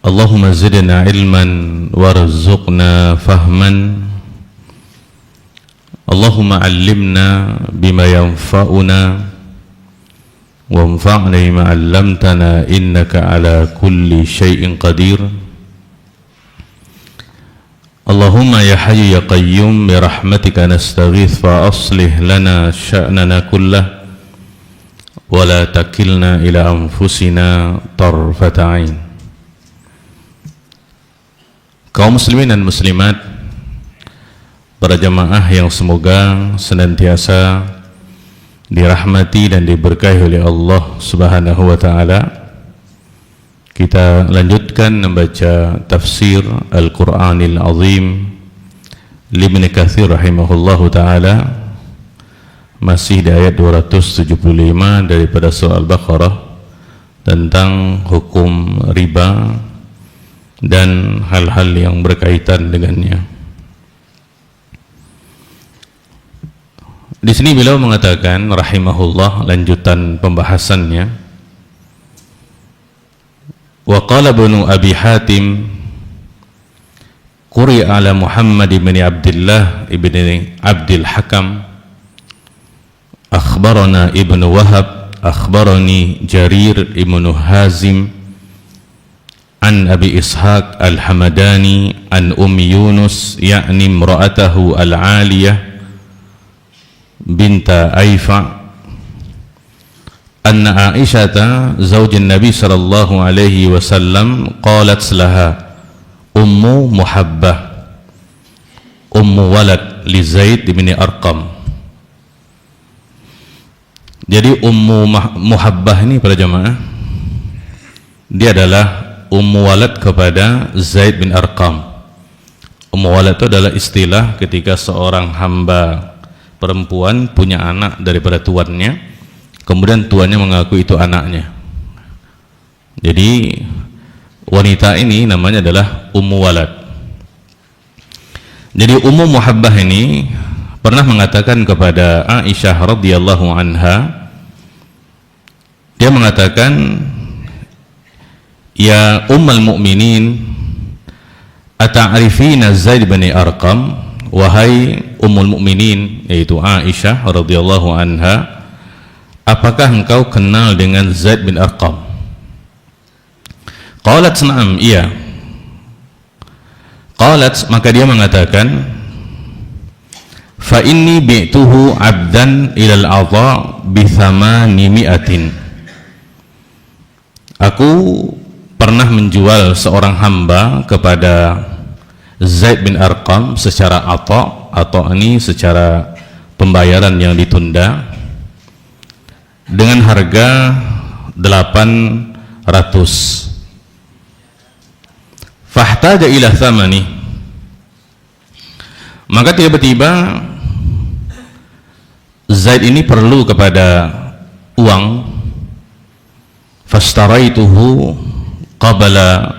Allahumma zidna ilman warzuqna fahman. Allahumma allimna bima yanfa'una wanfa'na bima 'allamtana innaka ala kulli syai'in qadir. Allahumma ya hayyu ya qayyum bi rahmatika nastaghits fa aslih lana sya'nana kullah wa la takilna ila anfusina tarfata 'ain. Kaum muslimin dan muslimat, para jamaah yang semoga senantiasa dirahmati dan diberkahi oleh Allah Subhanahu wa taala. Kita lanjutkan membaca tafsir Al-Qur'anil Azim Ibnu Katsir rahimahullahu taala, masih di ayat 275 daripada surah Al-Baqarah tentang hukum riba dan hal-hal yang berkaitan dengannya. Di sini beliau mengatakan rahimahullah, lanjutan pembahasannya, wa qala Ibnu Abi Hatim quri ala Muhammad bin Abdullah ibn Abdul Hakam akhbarana Ibnu Wahab akhbarani Jarir ibnu Hazim an Abi Ishaq al-Hamadani an Yunus yakni imra'atahu al-Aliyah binta Aifa anna Aisyata zawjin Nabi sallallahu alaihi wasallam qalat laha ummu muhabbah ummu walad li Zaid bin Arqam. Jadi ummu muhabbah ini para jamaah, dia adalah ummu walad kepada Zaid bin Arqam. Ummu walad itu adalah istilah ketika seorang hamba perempuan punya anak daripada tuannya, kemudian tuannya mengaku itu anaknya. Jadi wanita ini namanya adalah ummu walad. Jadi ummu muhabbah ini pernah mengatakan kepada Aisyah radhiyallahu anha, dia mengatakan, ya ummul mu'minin ata'rifina Zaid bin Arqam, wahai ummul mu'minin yaitu Aisyah radhiyallahu anha, apakah engkau kenal dengan Zaid bin Arqam? Qalat na'am, iya. Qalat, maka dia mengatakan, fa inni bi'tuhu 'abdan ilal adha bi thamani mi'atin. Aku pernah menjual seorang hamba kepada Zaid bin Arqam secara atau ini secara pembayaran yang ditunda dengan harga 800. Fahtaja ila thamani, maka tiba-tiba Zaid ini perlu kepada uang. Fastaraituhu qabla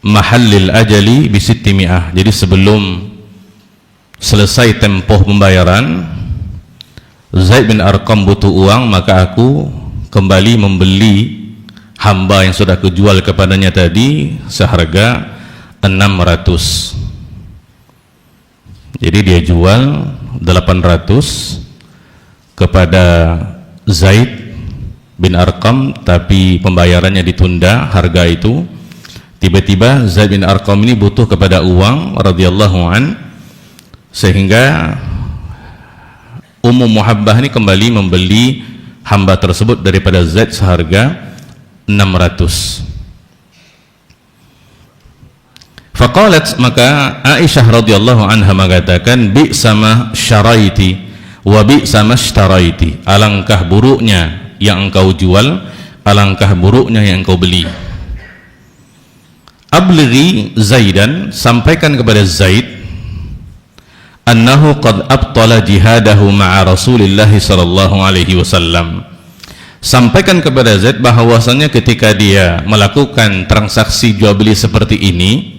mahallil ajali bi 600. Jadi sebelum selesai tempoh pembayaran, Zaid bin Arqam butuh uang, maka aku kembali membeli hamba yang sudah kujual kepadanya tadi seharga 600. Jadi dia jual 800 kepada Zaid bin Arqam, tapi pembayarannya ditunda harga itu. Tiba-tiba Zaid bin Arqam ini butuh kepada uang radhiyallahu an, sehingga ummu muhabbah ini kembali membeli hamba tersebut daripada Zaid seharga 600. Faqalat, maka Aisyah radhiyallahu anha mengatakan, bi sama syaraiti wa bi sama ishtaraiti, alangkah buruknya yang engkau jual, alangkah buruknya yang engkau beli. Ablighi Zaidan, sampaikan kepada Zaid, annahu qad abtala jihadahu ma'a Rasulillah sallallahu alaihi wasallam. Sampaikan kepada Zaid bahwasanya ketika dia melakukan transaksi jual beli seperti ini,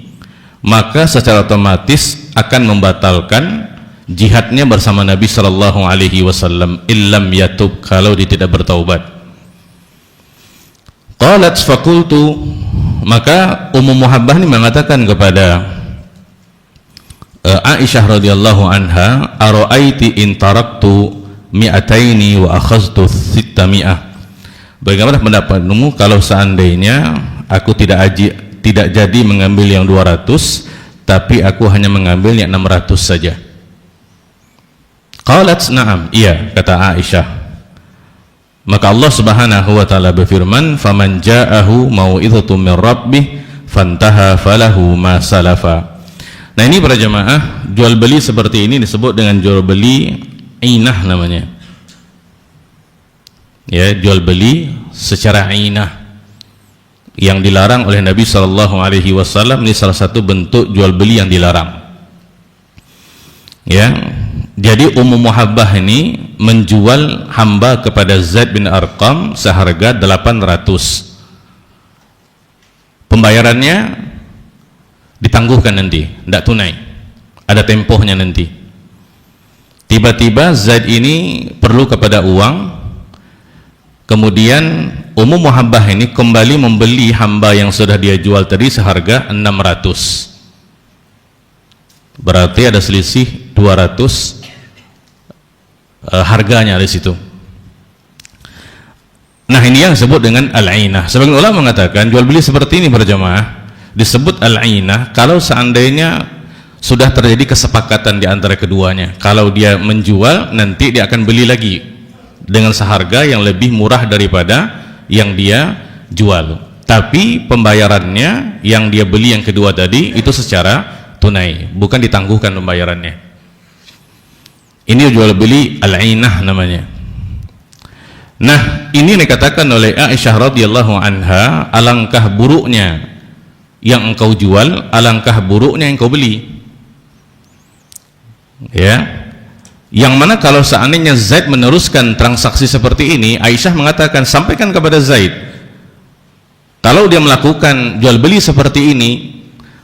maka secara otomatis akan membatalkan jihadnya bersama Nabi sallallahu alaihi wasallam illam yatub, kalau dia tidak bertaubat. Qalat faqultu, Maka Ummu Muhabbah ini mengatakan kepada Aisyah radhiyallahu anha, ara'aiti in taraktu mi'ataini wa akhadtu sittami'ah. Bagaimana pendapatmu kalau seandainya aku tidak jadi mengambil yang 200, tapi aku hanya mengambil yang 600 saja? Qalat na'am, iya, kata Aisyah. Maka Allah Subhanahu wa taala berfirman, faman ja'ahu mau'izatun min rabbih fantaha falahu ma salafa. Nah, ini para jamaah, jual beli seperti ini disebut dengan jual beli ainah namanya. Ya, jual beli secara ainah yang dilarang oleh Nabi sallallahu alaihi wasallam. Ini salah satu bentuk jual beli yang dilarang. Ya. Jadi Ummu Muhabbah ini menjual hamba kepada Zaid bin Arqam seharga 800. Pembayarannya ditangguhkan nanti, tidak tunai, ada tempohnya nanti. Tiba-tiba Zaid ini perlu kepada uang, kemudian Ummu Muhabbah ini kembali membeli hamba yang sudah dia jual tadi seharga 600. Berarti ada selisih 200 harganya di situ. Nah, ini yang disebut dengan al-ainah. Sebagian ulama mengatakan jual beli seperti ini para jamaah disebut al-ainah kalau seandainya sudah terjadi kesepakatan di antara keduanya. Kalau dia menjual, nanti dia akan beli lagi dengan seharga yang lebih murah daripada yang dia jual. Tapi pembayarannya yang dia beli yang kedua tadi itu secara tunai, bukan ditangguhkan pembayarannya. Ini jual beli al-ainah namanya. Nah, ini dikatakan oleh Aisyah radhiyallahu anha, alangkah buruknya yang engkau jual, alangkah buruknya yang engkau beli. Ya. Yang mana kalau seandainya Zaid meneruskan transaksi seperti ini, Aisyah mengatakan, sampaikan kepada Zaid, kalau dia melakukan jual beli seperti ini,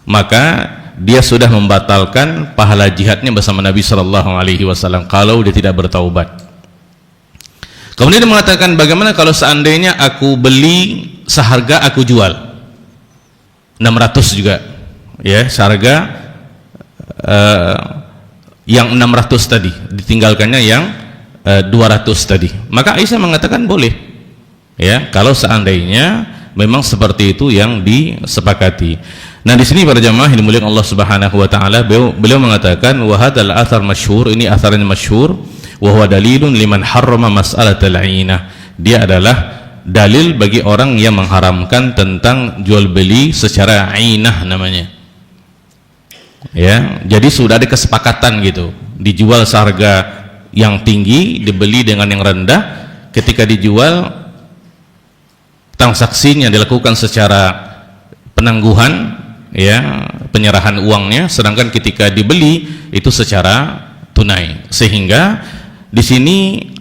maka dia sudah membatalkan pahala jihadnya bersama Nabi sallallahu alaihi wasallam kalau dia tidak bertaubat. Kemudian dia mengatakan, bagaimana kalau seandainya aku beli seharga aku jual 600 juga, ya, seharga yang 600 tadi, ditinggalkannya yang 200 tadi. Maka Aisyah mengatakan boleh, ya, kalau seandainya memang seperti itu yang disepakati. Nah, di sini para jamaah yang dimuliakan Allah Subhanahu wa taala, beliau mengatakan wa hadzal athar masyhur, ini atharnya masyhur, wa huwa dalilun liman harrama mas'alatal 'ainah. Dia adalah dalil bagi orang yang mengharamkan tentang jual beli secara ainah namanya. Ya, jadi sudah ada kesepakatan gitu. Dijual seharga yang tinggi, dibeli dengan yang rendah. Ketika dijual, transaksinya dilakukan secara penangguhan, ya, penyerahan uangnya, sedangkan ketika dibeli itu secara tunai. Sehingga di sini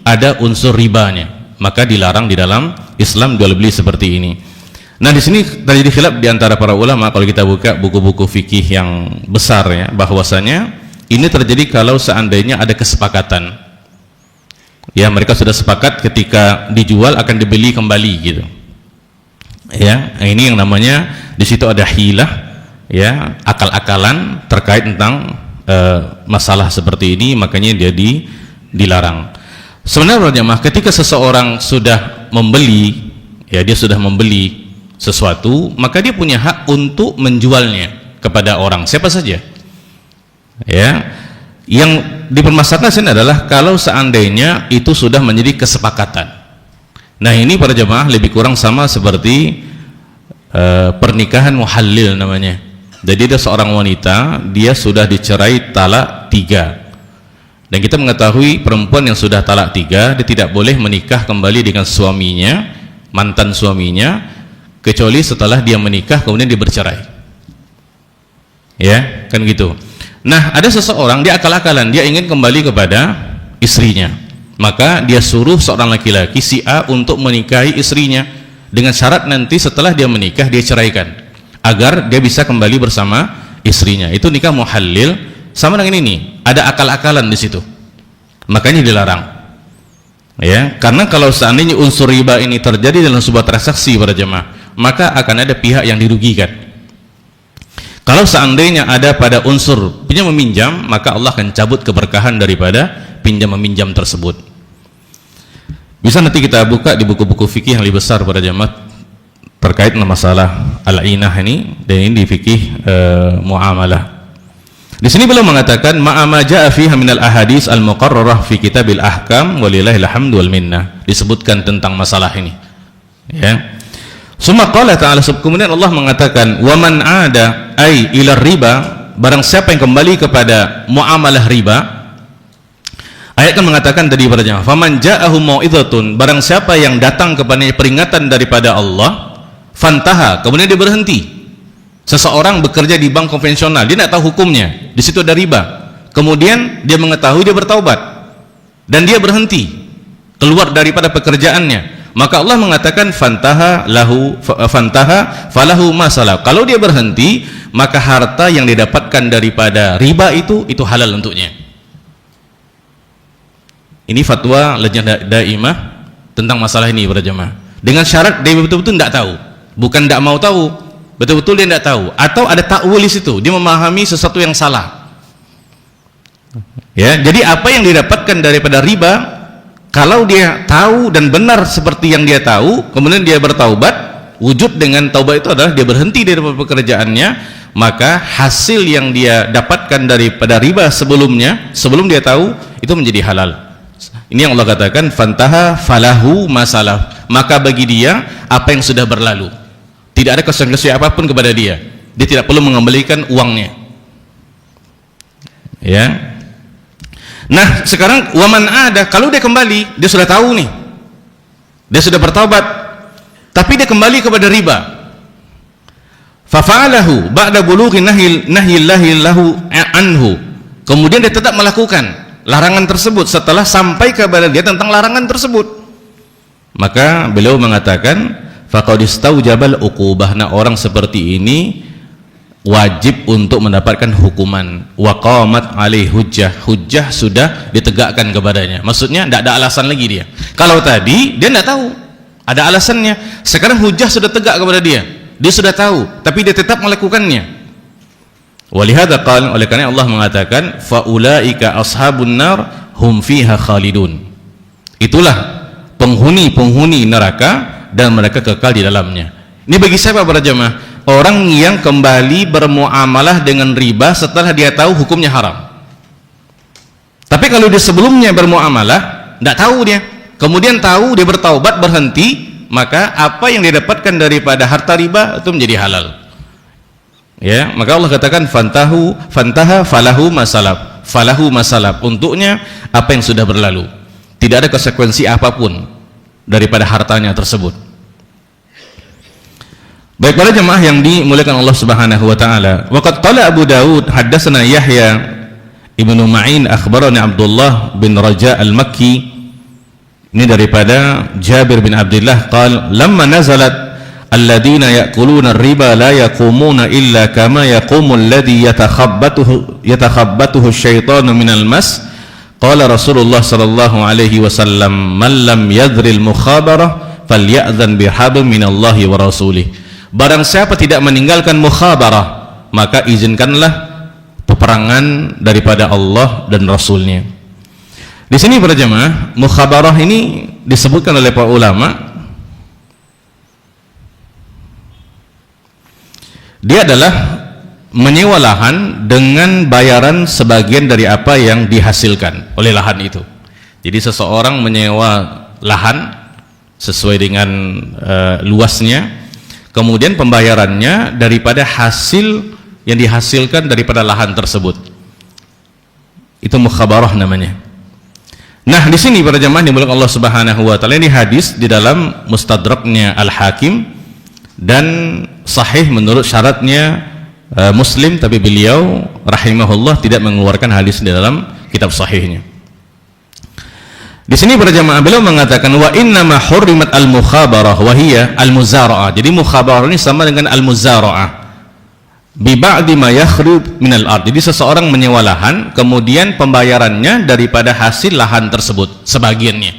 ada unsur ribanya. Maka dilarang di dalam Islam jual beli seperti ini. Nah, di sini terjadi khilaf di antara para ulama kalau kita buka buku-buku fikih yang besar, ya, bahwasanya ini terjadi kalau seandainya ada kesepakatan. Ya, mereka sudah sepakat ketika dijual akan dibeli kembali gitu. Ya, ini yang namanya di situ ada hilah, ya, akal-akalan terkait tentang masalah seperti ini, makanya dia dilarang. Sebenarnya ketika seseorang sudah membeli, ya, dia sudah membeli sesuatu, maka dia punya hak untuk menjualnya kepada orang siapa saja. Ya, yang dipermasalahkan sini adalah kalau seandainya itu sudah menjadi kesepakatan. Nah, ini para jemaah lebih kurang sama seperti pernikahan muhallil namanya. Jadi ada seorang wanita, dia sudah dicerai talak 3. Dan kita mengetahui perempuan yang sudah talak 3, dia tidak boleh menikah kembali dengan suaminya, mantan suaminya, kecuali setelah dia menikah kemudian dia bercerai. Ya, kan gitu. Nah, ada seseorang dia akal-akalan, dia ingin kembali kepada istrinya. Maka dia suruh seorang laki-laki si A untuk menikahi istrinya dengan syarat nanti setelah dia menikah dia ceraikan agar dia bisa kembali bersama istrinya. Itu nikah muhallil. Sama dengan ini, ada akal-akalan di situ, makanya dilarang. Ya, karena kalau seandainya unsur riba ini terjadi dalam sebuah transaksi para jemaah, maka akan ada pihak yang dirugikan. Kalau seandainya ada pada unsur pinjam meminjam, maka Allah akan cabut keberkahan daripada pinjam meminjam tersebut. Bisa nanti kita buka di buku-buku fikih yang lebih besar pada jamaah terkait dengan masalah al-inah ini, dan ini di fikih muamalah. Di sini beliau mengatakan ma'ama ja'a fiha minal ahadits al-muqarrarah fi kitabil ahkam walillahil hamdu wal minnah, disebutkan tentang masalah ini, ya. Summa qala ta'ala, kemudian Allah mengatakan wa man 'ada ai ila riba, barang siapa yang kembali kepada muamalah riba. Ayat kan mengatakan tadi pada jamaah, faman ja'ahu mau'izatun, barang siapa yang datang kepadanya peringatan daripada Allah, fantaha, kemudian dia berhenti. Seseorang bekerja di bank konvensional, dia tidak tahu hukumnya, di situ ada riba. Kemudian dia mengetahui, dia bertaubat dan dia berhenti, keluar daripada pekerjaannya. Maka Allah mengatakan fantaha falahu masalah. Kalau dia berhenti, maka harta yang didapatkan daripada riba itu halal untuknya. Ini fatwa Lajnah Daimah tentang masalah ini para jemaah. Dengan syarat dia betul-betul tidak tahu, bukan tidak mau tahu, betul-betul dia tidak tahu, atau ada takwil di situ, dia memahami sesuatu yang salah. Ya, jadi apa yang didapatkan daripada riba, kalau dia tahu dan benar seperti yang dia tahu, kemudian dia bertaubat, wujud dengan taubat itu adalah dia berhenti dari pekerjaannya, maka hasil yang dia dapatkan daripada riba sebelumnya, sebelum dia tahu, itu menjadi halal. Ini yang Allah katakan fantaha falahu masalah, maka bagi dia apa yang sudah berlalu, tidak ada konsekuensi apapun kepada dia, dia tidak perlu mengembalikan uangnya, ya. Nah sekarang waman ada, kalau dia kembali, dia sudah tahu nih, dia sudah bertaubat, tapi dia kembali kepada riba, fafa'alahu ba'da bulughi nahyillahi lahu anhu, kemudian dia tetap melakukan larangan tersebut setelah sampai kepada dia tentang larangan tersebut, maka beliau mengatakan faqad istaujabal uqubah. Nah orang seperti ini wajib untuk mendapatkan hukuman, wa qamat alaihi hujjah sudah ditegakkan kepadanya. Maksudnya tidak ada alasan lagi dia. Kalau tadi dia tidak tahu, ada alasannya, sekarang hujjah sudah tegak kepada dia sudah tahu, tapi dia tetap melakukannya. Walihada qala, oleh karena Allah mengatakan faulaika ashabun nar hum fiha khalidun, itulah penghuni neraka dan mereka kekal di dalamnya. Ini bagi siapa para jemaah? Orang yang kembali bermuamalah dengan riba setelah dia tahu hukumnya haram. Tapi kalau dia sebelumnya bermuamalah tidak tahu dia, kemudian tahu, dia bertaubat, berhenti, maka apa yang dia dapatkan daripada harta riba itu menjadi halal, ya. Maka Allah katakan fantaha falahu masalab, untuknya apa yang sudah berlalu, tidak ada konsekuensi apapun daripada hartanya tersebut. Baik para jemaah yang dimuliakan Allah Subhanahu wa taala, waqad qala Abu Dawud haddatsana Yahya ibnu Ma'in akhbarani Abdullah bin Raja al-Makki, ini daripada Jabir bin Abdullah qala lamma nazalat alladziina ya'kuluna ar-riba la yaqumuna illa kama yaqumu alladhi yatakhabbathu asy-syaitanu minal mas, qala Rasulullah sallallahu alaihi wasallam man lam yadril mukhabarah falya'dzan bihabl minallahi wa rasulih. Barang siapa tidak meninggalkan mukhabarah, maka izinkanlah peperangan daripada Allah dan Rasulnya. Di sini para jemaah, mukhabarah ini disebutkan oleh para ulama, dia adalah menyewa lahan dengan bayaran sebagian dari apa yang dihasilkan oleh lahan itu. Jadi seseorang menyewa lahan sesuai dengan luasnya, kemudian pembayarannya daripada hasil yang dihasilkan daripada lahan tersebut, itu mukhabarah namanya. Nah di sini para jemaah dimuliakan Allah Subhanahu wa taala, ini hadis di dalam Mustadraknya Al-Hakim dan sahih menurut syaratnya Muslim, tapi beliau rahimahullah tidak mengeluarkan hadis di dalam kitab sahihnya. Di sini para jemaah beliau mengatakan wa inna ma hurrimat al-mukhabarah wa hiya al-muzara'ah. Jadi mukhabarah ini sama dengan al-muzara'ah. Bi ba'di ma yakhrib min al-ard. Jadi seseorang menyewa lahan, kemudian pembayarannya daripada hasil lahan tersebut sebagiannya.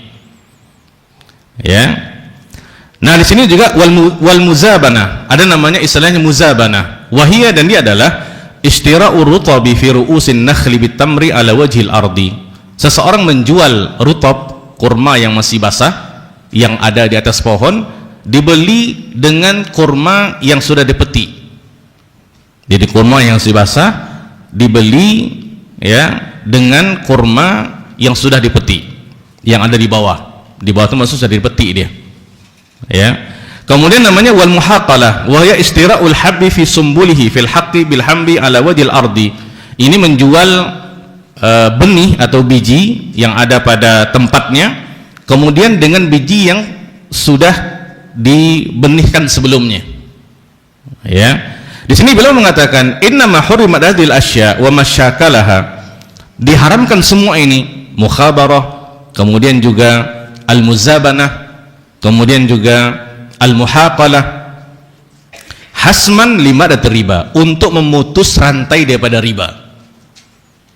Ya. Nah, di sini juga wal muzabana, ada namanya istilahnya muzabana. Wahia, dan dia adalah istira'ur rutabi fi ru'usin nakhli bitamri ala wajhil ardi. Seseorang menjual rutab, kurma yang masih basah yang ada di atas pohon, dibeli dengan kurma yang sudah dipetik. Jadi kurma yang masih basah dibeli ya dengan kurma yang sudah dipetik, yang ada di bawah. Di bawah itu maksud sudah dipetik dia. Ya. Kemudian namanya wal muhaqalah, wa hiya istira'ul habbi fi sumbulihi fil haqqi bil hambi ala wajhil ardi. Ini menjual benih atau biji yang ada pada tempatnya, kemudian dengan biji yang sudah dibenihkan sebelumnya. Ya. Di sini beliau mengatakan innama hurimat hadhil asya wa masyakalaha. Diharamkan semua ini, mukhabarah, kemudian juga al-muzabanah, kemudian juga al-muhaqalah, hasman limadat riba, untuk memutus rantai daripada riba.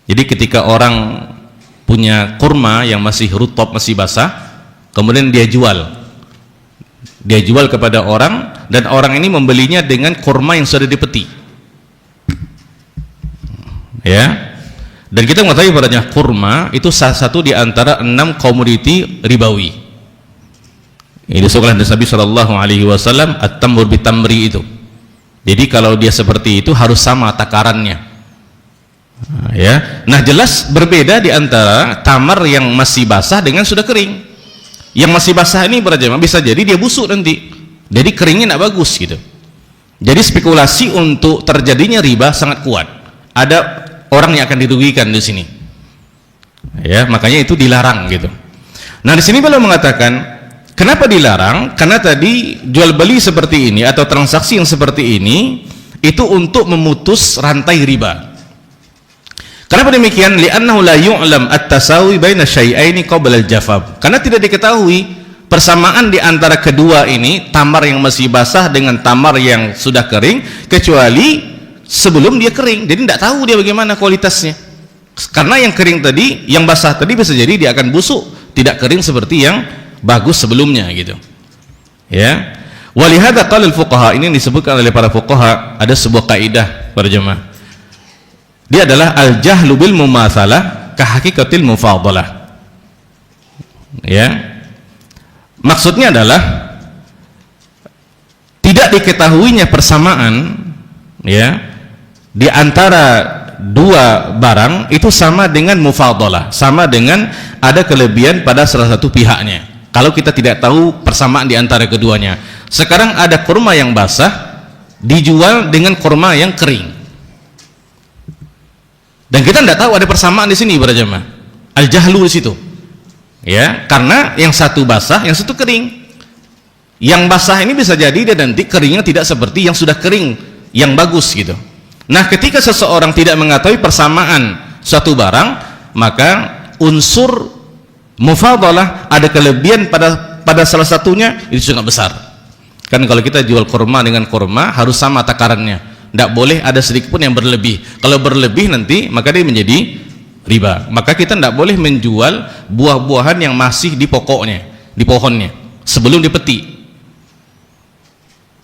Jadi ketika orang punya kurma yang masih rutab, masih basah, kemudian dia jual kepada orang, dan orang ini membelinya dengan kurma yang sudah dipetik. Ya. Dan kita mengetahui padanya kurma itu salah satu di antara 6 komoditi ribawi. Ini disebutkan oleh Nabi sallallahu alaihi wasallam at-tamr bitamri itu. Jadi kalau dia seperti itu harus sama takarannya. Ya. Nah, jelas berbeda di antara tamar yang masih basah dengan sudah kering. Yang masih basah ini berjamaah bisa jadi dia busuk nanti. Jadi keringnya tidak bagus gitu. Jadi spekulasi untuk terjadinya riba sangat kuat. Ada orang yang akan dirugikan di sini. Ya, makanya itu dilarang gitu. Nah, di sini beliau mengatakan, kenapa dilarang? Karena tadi jual beli seperti ini atau transaksi yang seperti ini itu untuk memutus rantai riba. Kenapa demikian? Li'annahu la yu'lam at-tasawi baina syai'aini qabla al-jafaf. Karena tidak diketahui persamaan di antara kedua ini, tamar yang masih basah dengan tamar yang sudah kering, kecuali sebelum dia kering. Jadi tidak tahu dia bagaimana kualitasnya. Karena yang kering tadi, yang basah tadi bisa jadi dia akan busuk, tidak kering seperti yang bagus sebelumnya gitu. Ya. Walihada qala al-fuqaha, ini disebutkan oleh para fuqaha, ada sebuah kaidah para jemaah. Dia adalah al-jahlu bil mumatsalah ka haqiqatil mufadalah. Ya. Maksudnya adalah tidak diketahuinya persamaan ya di antara dua barang itu sama dengan mufadalah, sama dengan ada kelebihan pada salah satu pihaknya. Kalau kita tidak tahu persamaan di antara keduanya. Sekarang ada kurma yang basah dijual dengan kurma yang kering. Dan kita tidak tahu ada persamaan di sini para jemaah. Al-jahlu di situ. Ya, karena yang satu basah, yang satu kering. Yang basah ini bisa jadi dia nanti keringnya tidak seperti yang sudah kering, yang bagus gitu. Nah, ketika seseorang tidak mengetahui persamaan suatu barang, maka unsur mufadalah, ada kelebihan pada salah satunya, itu sangat besar. Kan kalau kita jual kurma dengan kurma harus sama takarannya. Tidak boleh ada sedikit pun yang berlebih. Kalau berlebih nanti maka dia menjadi riba. Maka kita tidak boleh menjual buah-buahan yang masih di pokoknya, di pohonnya, sebelum dipetik.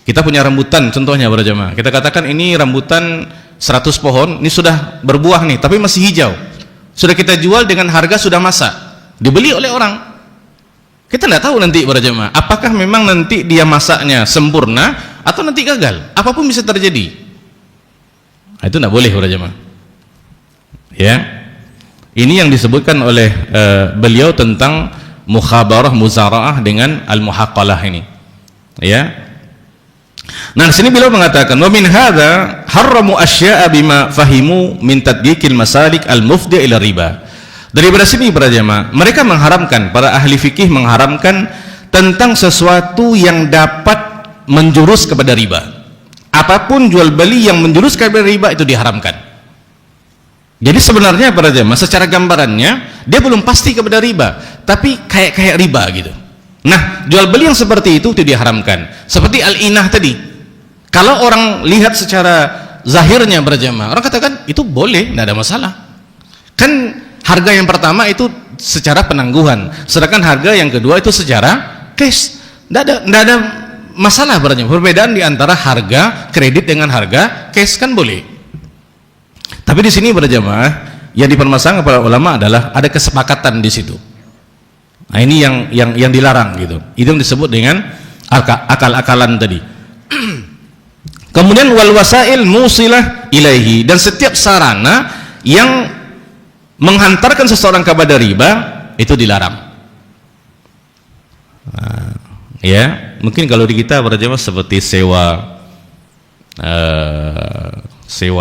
Kita punya rambutan contohnya para jemaah. Kita katakan ini rambutan 100 pohon, ini sudah berbuah nih, tapi masih hijau. Sudah kita jual dengan harga sudah masak, dibeli oleh orang. Kita tidak tahu nanti para jemaah, apakah memang nanti dia masaknya sempurna atau nanti gagal. Apapun bisa terjadi. Itu tidak boleh para jemaah. Ya. Ini yang disebutkan oleh beliau tentang mukhabarah muzara'ah dengan al-muhaqqalah ini. Ya. Nah, di sini beliau mengatakan wa min hadza harramu asya'a bima fahimu min tadqiqil masalik al-mufdi ila riba. Daripada sini para jemaah, mereka mengharamkan, para ahli fikih mengharamkan tentang sesuatu yang dapat menjurus kepada riba. Apapun jual beli yang menjurus kepada riba itu diharamkan. Jadi sebenarnya para jemaah, secara gambarannya dia belum pasti kepada riba, tapi kayak riba gitu. Nah, jual beli yang seperti itu diharamkan. Seperti al-inah tadi. Kalau orang lihat secara zahirnya para jemaah, orang katakan itu boleh, tidak ada masalah. Kan harga yang pertama itu secara penangguhan, sedangkan harga yang kedua itu secara cash. Tidak ada masalah berarti. Perbedaan di antara harga kredit dengan harga cash kan boleh. Tapi di sini berjamaah yang dipermasalahkan para ulama adalah ada kesepakatan di situ. Nah, ini yang dilarang gitu. Itu yang disebut dengan akal-akalan tadi. Kemudian wal wasail musilah ilaihi, dan setiap sarana yang menghantarkan seseorang kepada riba itu dilarang. Nah, ya, mungkin kalau di kita berjamaah seperti sewa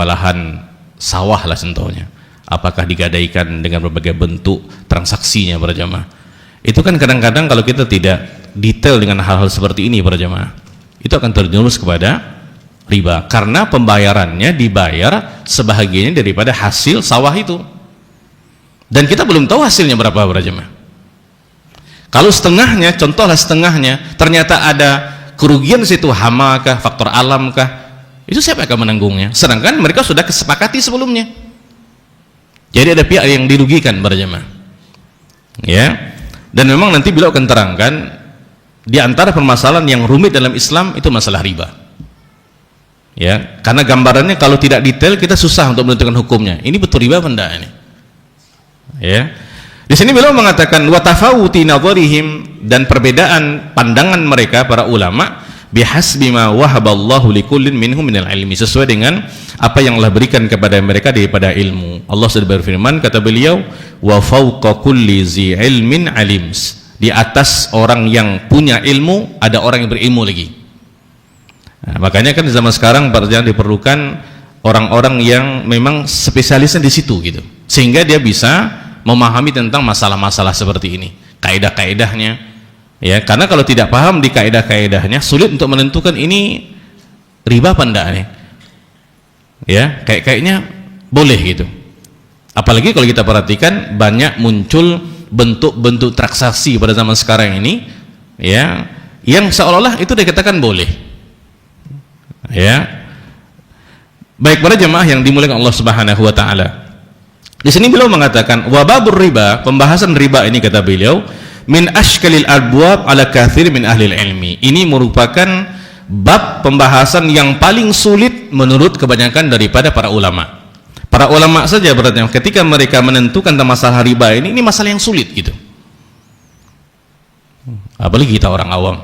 lahan sawah lah contohnya. Apakah digadaikan dengan berbagai bentuk transaksinya berjamaah. Itu kan kadang-kadang kalau kita tidak detail dengan hal-hal seperti ini berjamaah, itu akan terjerumus kepada riba karena pembayarannya dibayar sebahagiannya daripada hasil sawah itu. Dan kita belum tahu hasilnya berapa berjamaah. Kalau setengahnya, contohlah setengahnya, ternyata ada kerugian di situ, hama kah, faktor alam kah, itu siapa yang akan menanggungnya? Sedangkan mereka sudah kesepakati sebelumnya. Jadi ada pihak yang dirugikan berjamaah. Ya. Dan memang nanti beliau akan terangkan di antara permasalahan yang rumit dalam Islam itu masalah riba. Ya, karena gambarannya kalau tidak detail kita susah untuk menentukan hukumnya. Ini betul riba apa enggak ini? Ya. Di sini beliau mengatakan wa tafawuti nadharihim, dan perbedaan pandangan mereka para ulama bihasbi ma wahaballahu likullin minhum minal ilmi, sesuai dengan apa yang Allah berikan kepada mereka daripada ilmu. Allah sudah berfirman, kata beliau, wa fawqa kulli zi ilmin alim, di atas orang yang punya ilmu ada orang yang berilmu lagi. Nah, makanya kan di zaman sekarang jangan diperlukan orang-orang yang memang spesialisnya di situ gitu, sehingga dia bisa memahami tentang masalah-masalah seperti ini, kaidah-kaidahnya. Ya, karena kalau tidak paham di kaidah-kaidahnya sulit untuk menentukan ini riba apa enggak nih. Ya, kayaknya boleh gitu. Apalagi kalau kita perhatikan banyak muncul bentuk-bentuk transaksi pada zaman sekarang ini, ya, yang seolah-olah itu dikatakan boleh. Ya. Baik para jemaah yang dimuliakan Allah Subhanahu wa taala. Di sini beliau mengatakan wababur riba, pembahasan riba ini kata beliau min ashkalil abwab ala kathir min ahlil ilmi. Ini merupakan bab pembahasan yang paling sulit menurut kebanyakan daripada para ulama. Para ulama saja berarti ketika mereka menentukan tentang masalah riba ini masalah yang sulit gitu. Apalagi kita orang awam.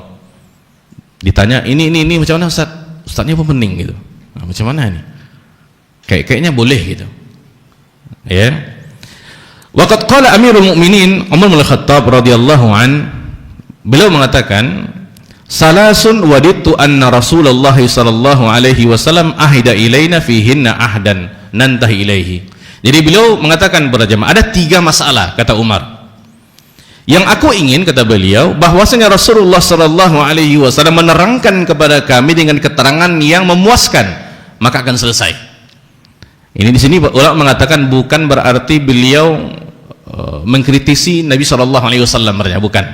Ditanya ini macam mana Ustaz? Ustaznya apa pening gitu. Nah, macam mana ini? Kayaknya boleh gitu. Ya. Waqad qala Amirul Mukminin Umar bin Khattab radhiyallahu an, beliau mengatakan salasun waditu anna Rasulullah sallallahu alaihi wasallam ahida ilaina fihinna ahdan nantahi ilaihi. Jadi beliau mengatakan kepada jemaah ada 3 masalah kata Umar yang aku ingin, kata beliau, bahwasanya Rasulullah sallallahu alaihi wasallam menerangkan kepada kami dengan keterangan yang memuaskan, maka akan selesai. Ini di sini ulama mengatakan bukan berarti beliau mengkritisi Nabi sallallahu alaihi wasallam, bukan.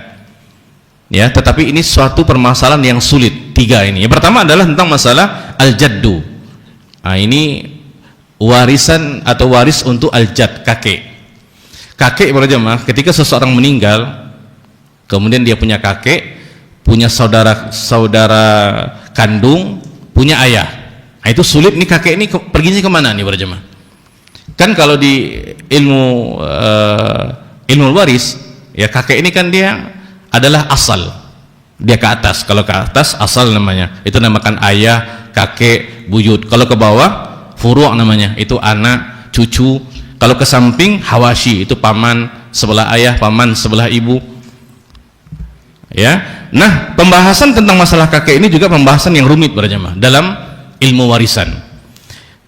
Ya, tetapi ini suatu permasalahan yang sulit. 3 ini. Yang pertama adalah tentang masalah al-jaddu. Nah, ini warisan atau waris untuk al-jadd, kakek. Kakek para jemaah, ketika seseorang meninggal, kemudian dia punya kakek, punya saudara kandung, punya ayah. Nah, itu sulit nih kakek ini perginya kemana nih para jemaah? Kan kalau di ilmu waris, ya kakek ini kan dia adalah asal, dia ke atas. Kalau ke atas asal namanya, itu namakan ayah, kakek, buyut. Kalau ke bawah furu' namanya, itu anak, cucu. Kalau ke samping hawashi, itu paman sebelah ayah, paman sebelah ibu. Ya, nah pembahasan tentang masalah kakek ini juga pembahasan yang rumit para jemaah dalam ilmu warisan.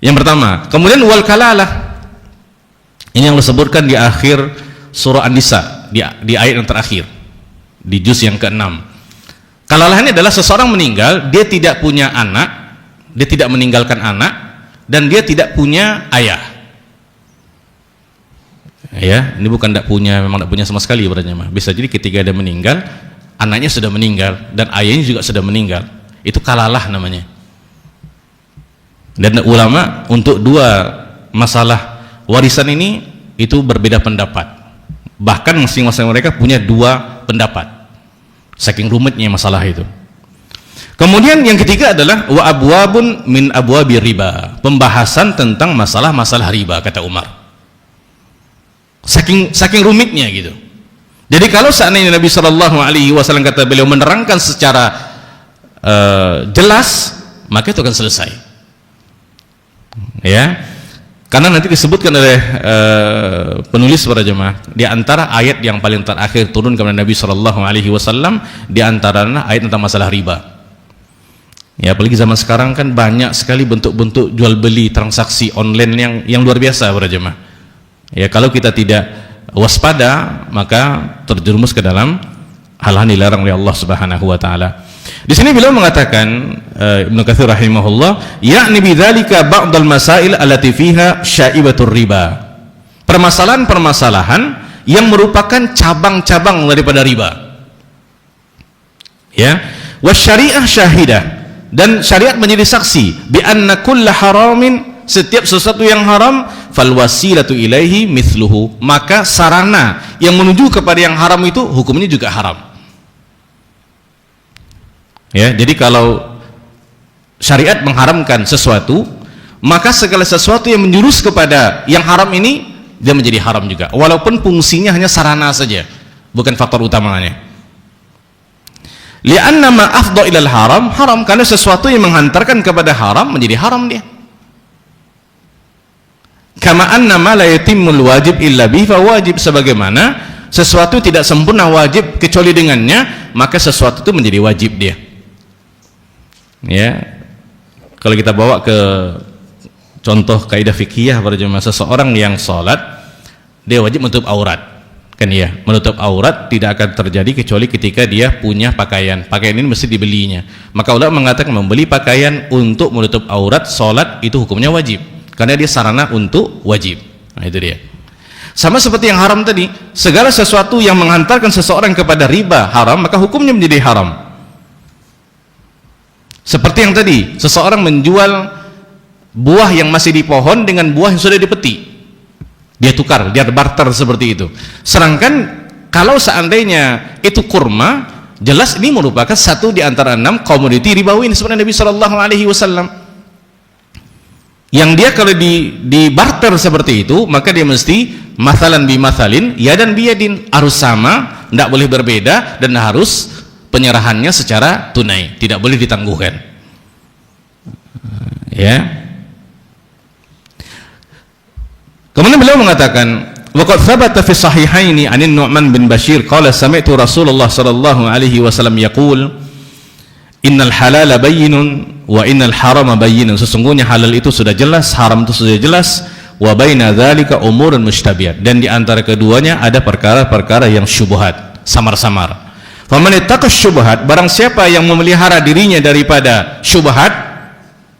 Yang pertama, kemudian wal kalalah. Ini yang disebutkan di akhir surah An-Nisa, di ayat yang terakhir, di juz yang ke-6. Kalalah ini adalah seseorang meninggal, dia tidak punya anak, dia tidak meninggalkan anak, dan dia tidak punya ayah. Ya, ini bukan tidak punya, memang tidak punya sama sekali berarti. Bisa jadi ketika dia meninggal, anaknya sudah meninggal dan ayahnya juga sudah meninggal. Itu kalalah namanya. Dan ulama untuk 2 masalah warisan ini itu berbeda pendapat. Bahkan masing-masing mereka punya 2 pendapat. Saking rumitnya masalah itu. Kemudian yang ketiga adalah wa abwabun min abwabi riba, pembahasan tentang masalah-masalah riba, kata Umar. Saking rumitnya gitu. Jadi kalau seandainya Nabi Shallallahu Alaihi Wasallam kata beliau menerangkan secara jelas, maka itu akan selesai. Ya, karena nanti disebutkan oleh penulis para jemaah di antara ayat yang paling terakhir turun kepada Nabi Shallallahu Alaihi Wasallam, di antaranya ayat tentang masalah riba. Ya, apalagi zaman sekarang kan banyak sekali bentuk-bentuk jual beli transaksi online yang luar biasa para jemaah. Ya, kalau kita tidak waspada maka terjerumus ke dalam hal-hal dilarang oleh Allah Subhanahu wa taala. Di sini beliau mengatakan Ibnu Katsir rahimahullah, yakni bidzalika ba'dal masail allati fiha syaibatur riba. Permasalahan-permasalahan yang merupakan cabang-cabang daripada riba. Ya, wasyari'ah syahidah, dan syariat menjadi saksi bi anna kulla haramin, setiap sesuatu yang haram, fal wasilatu ilaihi mithluhu, maka sarana yang menuju kepada yang haram itu hukumnya juga haram. Ya, jadi kalau syariat mengharamkan sesuatu, maka segala sesuatu yang menjurus kepada yang haram ini dia menjadi haram juga, walaupun fungsinya hanya sarana saja, bukan faktor utamanya. Li'anna ma afdha ilal haram haram, karena sesuatu yang menghantarkan kepada haram menjadi haram dia. Kama anna ma la yatimmul wajib illa bihi fa wajib, sebagaimana sesuatu tidak sempurna wajib kecuali dengannya, maka sesuatu itu menjadi wajib dia. Ya, kalau kita bawa ke contoh kaidah fikih para jemaah, seseorang yang sholat dia wajib menutup aurat, kan ya, menutup aurat tidak akan terjadi kecuali ketika dia punya pakaian ini mesti dibelinya. Maka ulama mengatakan membeli pakaian untuk menutup aurat sholat itu hukumnya wajib, karena dia sarana untuk wajib. Nah, itu dia. Sama seperti yang haram tadi, segala sesuatu yang menghantarkan seseorang kepada riba haram, maka hukumnya menjadi haram. Seperti yang tadi, seseorang menjual buah yang masih di pohon dengan buah yang sudah dipetik, dia tukar, dia barter seperti itu. Sedangkan kalau seandainya itu kurma, jelas ini merupakan satu di antara 6 komoditi ribawi sebenarnya Nabi Shallallahu Alaihi Wasallam. Yang dia kalau di barter seperti itu, maka dia mesti mathalan bi mathalin, ya dan biyadin, harus sama, tidak boleh berbeda, dan harus penyerahannya secara tunai, tidak boleh ditangguhkan. Ya. Kemudian beliau mengatakan, waqad thabata fi sahihaini 'an Nu'man bin Bashir qala sami'tu Rasulullah sallallahu alaihi wasallam yaqul innal halala bayyinun wa innal harama bayyinun, sesungguhnya halal itu sudah jelas, haram itu sudah jelas, wa baina dzalika umurun mushtabihat, dan di antara keduanya ada perkara-perkara yang syubhat, samar-samar. Faman ittaqa syubhat, barang siapa yang memelihara dirinya daripada syubhat,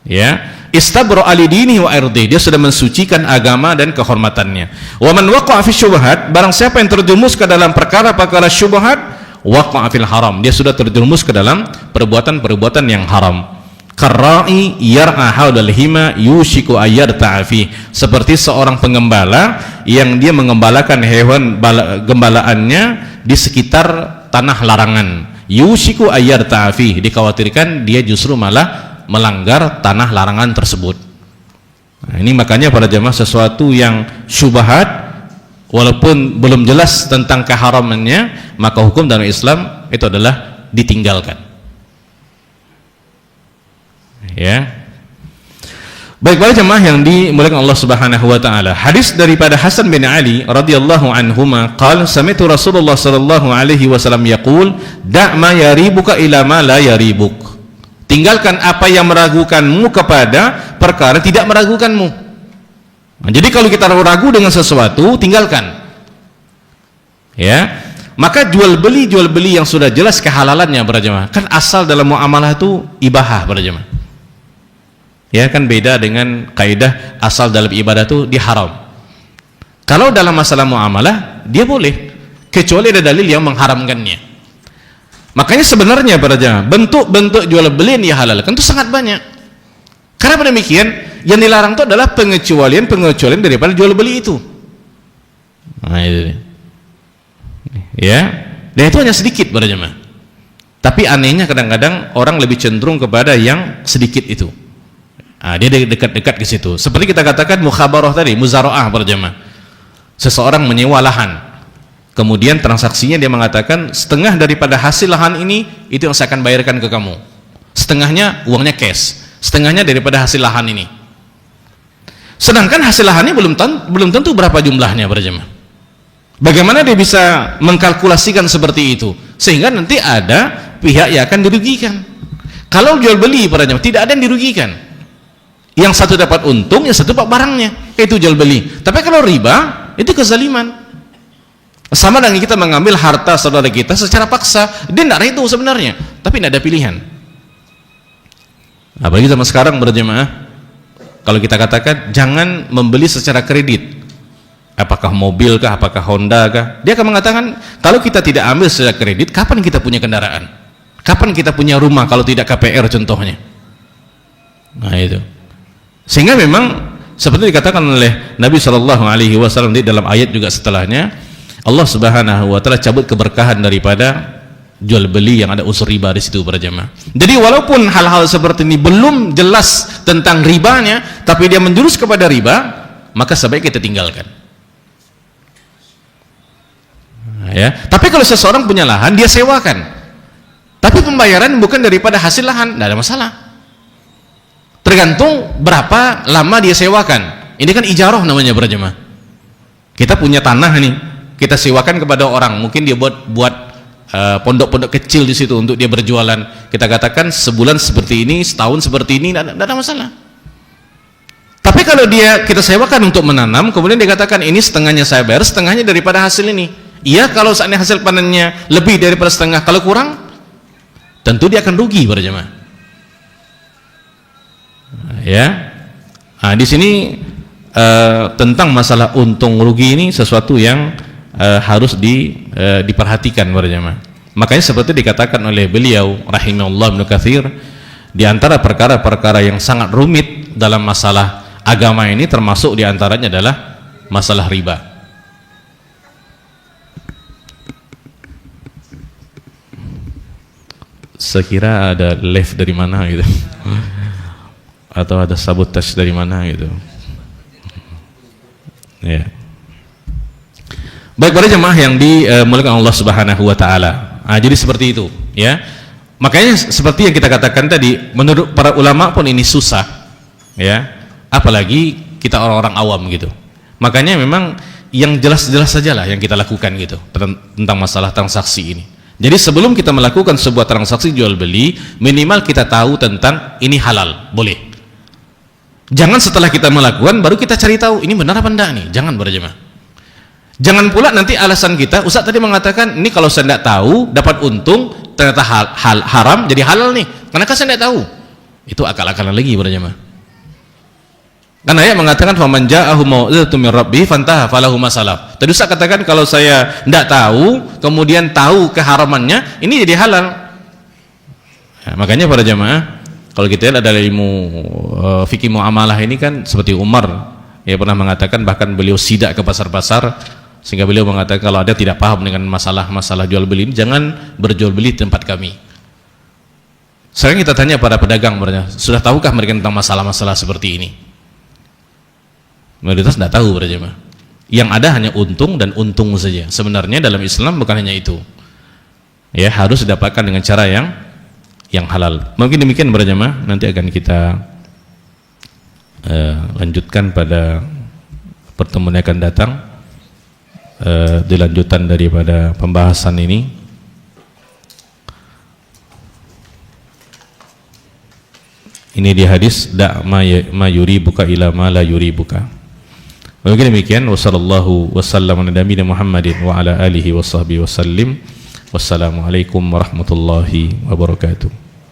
ya, istabra ali dinihi wa irdi, dia sudah mensucikan agama dan kehormatannya. Wa man waqa'a fi syubhat, barang siapa yang terjerumus ke dalam perkara-perkara syubhat, waqa'a fil haram, dia sudah terjerumus ke dalam perbuatan-perbuatan yang haram. Karra'i yar'a haulal hima yushiku ayyarta'a fi, seperti seorang pengembala yang dia mengembalakan hewan gembalaannya di sekitar tanah larangan. Yushiku ayyarta'a fi, dikhawatirkan dia justru malah melanggar tanah larangan tersebut. Nah, ini makanya para jamaah, sesuatu yang syubhat walaupun belum jelas tentang keharamannya, maka hukum dalam Islam itu adalah ditinggalkan. Ya. Baik para jemaah yang dimuliakan Allah Subhanahu wa taala. Hadis daripada Hasan bin Ali radhiyallahu anhuma qala sami'tu Rasulullah sallallahu alaihi wasallam yaqul da' ma yaribuka ila ma la yaribuk. Tinggalkan apa yang meragukanmu kepada perkara tidak meragukanmu. Nah, jadi kalau kita ragu dengan sesuatu, tinggalkan. Ya. Maka jual beli yang sudah jelas kehalalannya para jemaah. Kan asal dalam muamalah itu ibahah para jemaah. Ya, kan beda dengan kaidah asal dalam ibadah itu diharam. Kalau dalam masalah muamalah dia boleh, kecuali ada dalil yang mengharamkannya. Makanya sebenarnya para jemaah, bentuk-bentuk jual beli yang dihalalkan itu sangat banyak. Kenapa demikian? Yang dilarang itu adalah pengecualian daripada jual beli itu. Nah, itu. Ya, dan itu hanya sedikit para jemaah. Tapi anehnya kadang-kadang orang lebih cenderung kepada yang sedikit itu. Dia dekat-dekat ke situ. Seperti kita katakan mukhabarah tadi, muzara'ah para jemaah. Seseorang menyewa lahan, kemudian transaksinya dia mengatakan setengah daripada hasil lahan ini itu yang saya akan bayarkan ke kamu, setengahnya uangnya cash, setengahnya daripada hasil lahan ini. Sedangkan hasil lahannya belum tentu berapa jumlahnya para jemaah. Bagaimana dia bisa mengkalkulasikan seperti itu sehingga nanti ada pihak yang akan dirugikan? Kalau jual beli para jemaah tidak ada yang dirugikan. Yang satu dapat untung, yang satu dapat barangnya, itu jual beli. Tapi kalau riba, itu kezaliman. Sama dengan kita mengambil harta saudara kita secara paksa, dia tidak itu sebenarnya, tapi tidak ada pilihan. Apalagi zaman sekarang berjemaah, kalau kita katakan jangan membeli secara kredit, apakah mobil kah, apakah Honda kah, dia akan mengatakan kalau kita tidak ambil secara kredit, kapan kita punya kendaraan, kapan kita punya rumah kalau tidak KPR contohnya. Nah itu. Sehingga memang seperti dikatakan oleh Nabi SAW di dalam ayat juga setelahnya, Allah Subhanahu wa taala cabut keberkahan daripada jual beli yang ada unsur riba di situ para jemaah. Jadi walaupun hal-hal seperti ini belum jelas tentang ribanya, tapi dia menjurus kepada riba, maka sebaiknya kita tinggalkan. Ya, tapi kalau seseorang punya lahan dia sewakan, tapi pembayaran bukan daripada hasil lahan, tidak ada masalah. Tergantung berapa lama dia sewakan. Ini kan ijarah namanya para jemaah. Kita punya tanah nih, kita sewakan kepada orang, mungkin dia buat pondok-pondok kecil di situ untuk dia berjualan. Kita katakan sebulan seperti ini, setahun seperti ini, tidak ada masalah. Tapi kalau kita sewakan untuk menanam, kemudian dia katakan ini setengahnya saya bayar, setengahnya daripada hasil ini. Iya, kalau seandainya hasil panennya lebih daripada setengah, kalau kurang, tentu dia akan rugi para jemaah. Ya, di sini tentang masalah untung rugi ini sesuatu yang harus diperhatikan para jemaah. Makanya seperti dikatakan oleh beliau rahimahullah Ibnu Katsir, di antara perkara-perkara yang sangat rumit dalam masalah agama ini termasuk di antaranya adalah masalah riba. Sekira ada live dari mana gitu. Atau ada sabotage dari mana gitu. Ya. Baik para jemaah yang dimuliakan Allah Subhanahu wa taala. Jadi seperti itu, ya. Makanya seperti yang kita katakan tadi, menurut para ulama pun ini susah, ya. Apalagi kita orang-orang awam gitu. Makanya memang yang jelas-jelas sajalah yang kita lakukan gitu tentang masalah transaksi ini. Jadi sebelum kita melakukan sebuah transaksi jual beli, minimal kita tahu tentang ini halal, boleh. Jangan setelah kita melakukan baru kita cari tahu ini benar apa enggak nih. Jangan berjemaah. Jangan pula nanti alasan kita, Ustaz tadi mengatakan ini kalau saya tidak tahu dapat untung, ternyata haram jadi halal nih. Karena kan saya tidak tahu. Itu akal-akalan lagi berjemaah. Karena ayat mengatakan faman ja'ahu mau'izatun min rabbih fantaha falahu ma salaf. Tadi Ustaz katakan kalau saya tidak tahu kemudian tahu keharamannya, ini jadi halal. Makanya para jemaah, kalau kita lihat ada ilmu fikih muamalah ini kan seperti Umar ya pernah mengatakan, bahkan beliau sidak ke pasar-pasar sehingga beliau mengatakan kalau ada tidak paham dengan masalah jual beli ini, jangan berjual beli di tempat kami. Sekarang kita tanya para pedagang, sudah tahukah mereka tentang masalah-masalah seperti ini? Mayoritas tidak tahu berjemaah. Yang ada hanya untung dan untung saja. Sebenarnya dalam Islam bukan hanya itu. Ya, harus didapatkan dengan cara yang halal. Mungkin demikian berjemaah, nanti akan kita lanjutkan pada pertemuan yang akan datang, dilanjutan daripada pembahasan ini. Ini di hadis da' ma yuribuka ila ma la yuribuka. Mungkin demikian. Wassallallahu wasallam ala nabiyina Muhammadin wa ala alihi washabbihi wasallim. Wassalamualaikum warahmatullahi wabarakatuh.